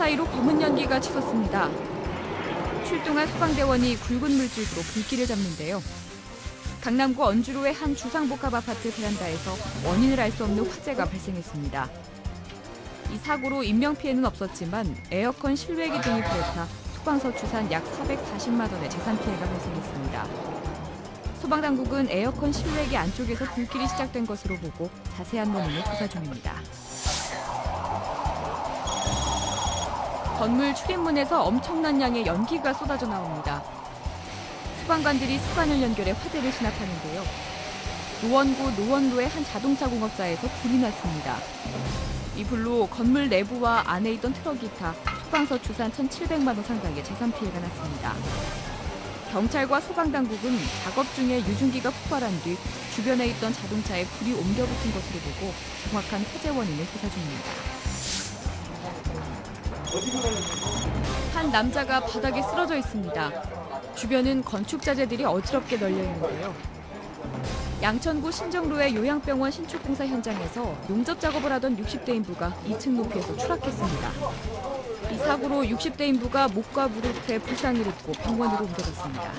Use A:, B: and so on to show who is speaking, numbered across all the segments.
A: 사이로 검은 연기가 치솟습니다. 출동한 소방대원이 굵은 물줄기로 불길을 잡는데요. 강남구 언주로의 한 주상복합 아파트 베란다에서 원인을 알 수 없는 화재가 발생했습니다. 이 사고로 인명피해는 없었지만 에어컨 실외기 등이 불에 타 소방서 추산 약 440만 원의 재산 피해가 발생했습니다. 소방당국은 에어컨 실외기 안쪽에서 불길이 시작된 것으로 보고 자세한 원인을 조사 중입니다. 건물 출입문에서 엄청난 양의 연기가 쏟아져 나옵니다. 소방관들이 수관을 연결해 화재를 진압하는데요. 노원구 노원로의 한 자동차 공업사에서 불이 났습니다. 이 불로 건물 내부와 안에 있던 트럭이 타 소방서 추산 1,700만 원 상당의 재산 피해가 났습니다. 경찰과 소방당국은 작업 중에 유증기가 폭발한 뒤 주변에 있던 자동차에 불이 옮겨 붙은 것으로 보고 정확한 화재 원인을 조사 중입니다. 한 남자가 바닥에 쓰러져 있습니다. 주변은 건축자재들이 어지럽게 널려 있는데요. 양천구 신정로의 요양병원 신축공사 현장에서 용접 작업을 하던 60대 인부가 2층 높이에서 추락했습니다. 이 사고로 60대 인부가 목과 무릎에 부상을 입고 병원으로 옮겨졌습니다.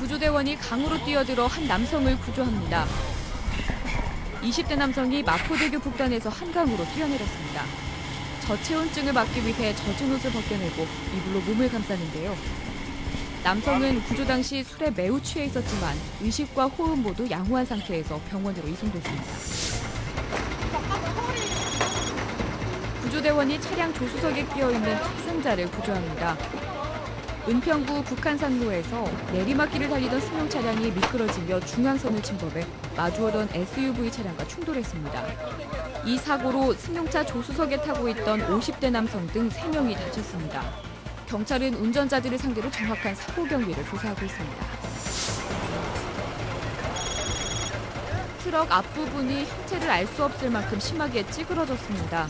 A: 구조대원이 강으로 뛰어들어 한 남성을 구조합니다. 20대 남성이 마포대교 북단에서 한강으로 뛰어내렸습니다. 저체온증을 막기 위해 젖은 옷을 벗겨내고 이불로 몸을 감싸는데요. 남성은 구조 당시 술에 매우 취해 있었지만 의식과 호흡 모두 양호한 상태에서 병원으로 이송됐습니다. 구조대원이 차량 조수석에 끼어있는 탑승자를 구조합니다. 은평구 북한산로에서 내리막길을 달리던 승용 차량이 미끄러지며 중앙선을 침범해 마주오던 SUV 차량과 충돌했습니다. 이 사고로 승용차 조수석에 타고 있던 50대 남성 등 3명이 다쳤습니다. 경찰은 운전자들을 상대로 정확한 사고 경위를 조사하고 있습니다. 트럭 앞부분이 형체를 알 수 없을 만큼 심하게 찌그러졌습니다.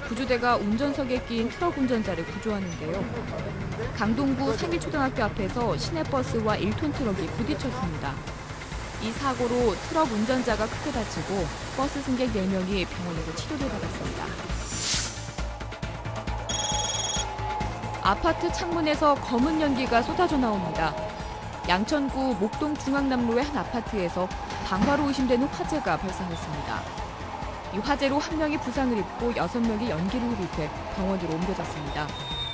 A: 구조대가 운전석에 끼인 트럭 운전자를 구조하는데요. 강동구 상일초등학교 앞에서 시내버스와 1톤 트럭이 부딪혔습니다. 이 사고로 트럭 운전자가 크게 다치고 버스 승객 4명이 병원에서 치료를 받았습니다. 아파트 창문에서 검은 연기가 쏟아져 나옵니다. 양천구 목동 중앙남로의 한 아파트에서 방화로 의심되는 화재가 발생했습니다. 이 화재로 한 명이 부상을 입고 6명이 연기를 흡입해 병원으로 옮겨졌습니다.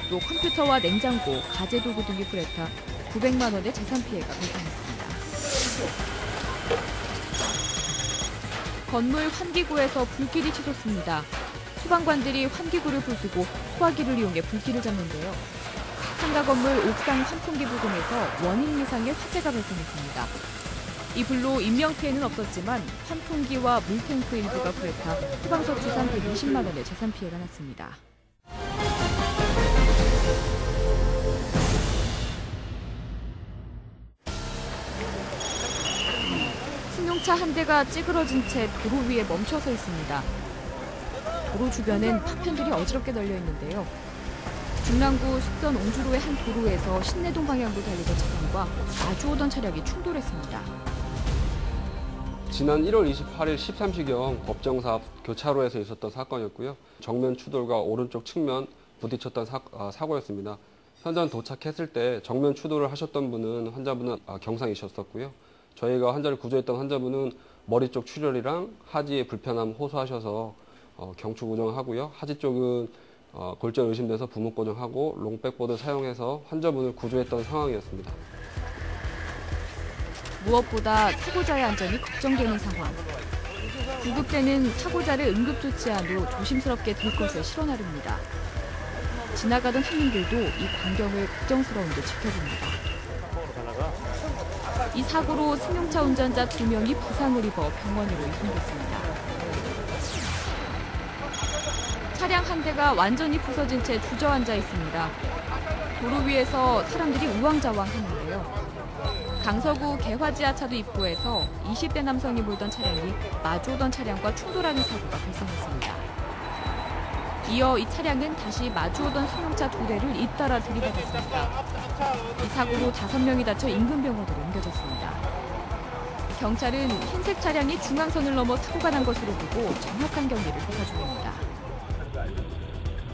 A: 또 컴퓨터와 냉장고, 가재도구 등이 불에 타 900만 원의 재산 피해가 발생했습니다. 건물 환기구에서 불길이 치솟습니다. 소방관들이 환기구를 부수고 소화기를 이용해 불길을 잡는데요. 상가 건물 옥상 환풍기 부근에서 원인 이상의 화재가 발생했습니다. 이 불로 인명피해는 없었지만 환풍기와 물탱크 일부가 불에 타 소방서 추산 120만 원의 재산 피해가 났습니다. 승용차 한 대가 찌그러진 채 도로 위에 멈춰서 있습니다. 도로 주변엔 파편들이 어지럽게 널려 있는데요. 중랑구 숙선 옹주로의 한 도로에서 신내동 방향으로 달리던 차량과 마주오던 차량이 충돌했습니다.
B: 지난 1월 28일 13시경 법정사 교차로에서 있었던 사건이었고요. 정면 추돌과 오른쪽 측면 부딪혔던 사고였습니다. 현장 도착했을 때 정면 추돌을 하셨던 분은 환자분은 경상이셨었고요. 저희가 환자를 구조했던 환자분은 머리 쪽 출혈이랑 하지에 불편함 호소하셔서 경추 고정하고요. 하지 쪽은 골절 의심돼서 부목 고정하고 롱백보드 사용해서 환자분을 구조했던 상황이었습니다.
A: 무엇보다 사고자의 안전이 걱정되는 상황. 구급대는 사고자를 응급조치한 후 조심스럽게 들 것을 실어 나릅니다. 지나가던 손님들도 이 광경을 걱정스러운 듯 지켜봅니다. 이 사고로 승용차 운전자 2명이 부상을 입어 병원으로 이송됐습니다. 차량 한 대가 완전히 부서진 채 주저앉아 있습니다. 도로 위에서 사람들이 우왕좌왕하는데요. 강서구 개화지하차도 입구에서 20대 남성이 몰던 차량이 마주오던 차량과 충돌하는 사고가 발생했습니다. 이어 이 차량은 다시 마주오던 승용차 2대를 잇따라 들이받았습니다. 이 사고로 5명이 다쳐 인근 병원으로 옮겨졌습니다. 경찰은 흰색 차량이 중앙선을 넘어 사고가 난 것으로 보고 정확한 경위를 조사 중입니다.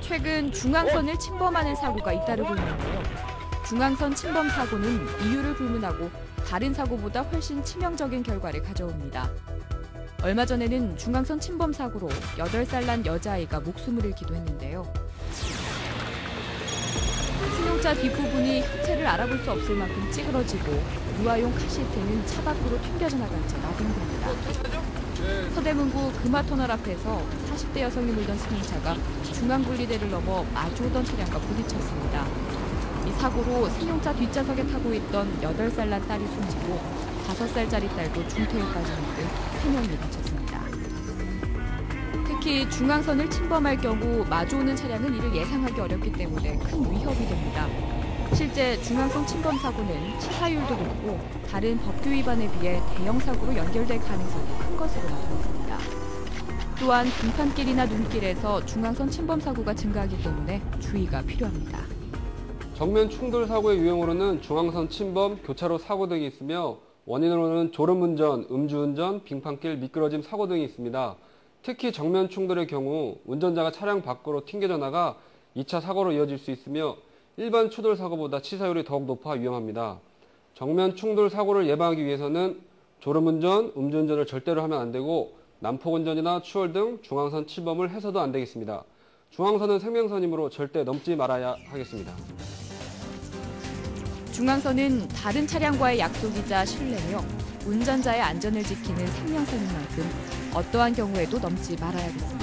A: 최근 중앙선을 침범하는 사고가 잇따르고 있는데요. 중앙선 침범 사고는 이유를 불문하고 다른 사고보다 훨씬 치명적인 결과를 가져옵니다. 얼마 전에는 중앙선 침범 사고로 8살 난 여자아이가 목숨을 잃기도 했는데요. 승용차 뒷부분이 형체를 알아볼 수 없을 만큼 찌그러지고 유아용 카시트는 차 밖으로 튕겨져 나간 채 나동됩니다. 서대문구 금화터널 앞에서 40대 여성이 몰던 승용차가 중앙분리대를 넘어 마주오던 차량과 부딪혔습니다. 이 사고로 승용차 뒷좌석에 타고 있던 8살 난 딸이 숨지고 5살짜리 딸도 중태에 빠지는 등 3명이 다쳤습니다. 특히 중앙선을 침범할 경우 마주오는 차량은 이를 예상하기 어렵기 때문에 큰 위협이 됩니다. 실제 중앙선 침범 사고는 치사율도 높고 다른 법규 위반에 비해 대형 사고로 연결될 가능성이 큰 것으로 나타났습니다. 또한 빙판길이나 눈길에서 중앙선 침범 사고가 증가하기 때문에 주의가 필요합니다.
B: 정면 충돌 사고의 유형으로는 중앙선 침범, 교차로 사고 등이 있으며 원인으로는 졸음운전, 음주운전, 빙판길 미끄러짐 사고 등이 있습니다. 특히 정면 충돌의 경우 운전자가 차량 밖으로 튕겨져 나가 2차 사고로 이어질 수 있으며 일반 추돌 사고보다 치사율이 더욱 높아 위험합니다. 정면 충돌 사고를 예방하기 위해서는 졸음운전, 음주운전을 절대로 하면 안 되고 난폭운전이나 추월 등 중앙선 침범을 해서도 안 되겠습니다. 중앙선은 생명선이므로 절대 넘지 말아야 하겠습니다.
A: 중앙선은 다른 차량과의 약속이자 신뢰며 운전자의 안전을 지키는 생명선인 만큼 어떠한 경우에도 넘지 말아야겠습니다.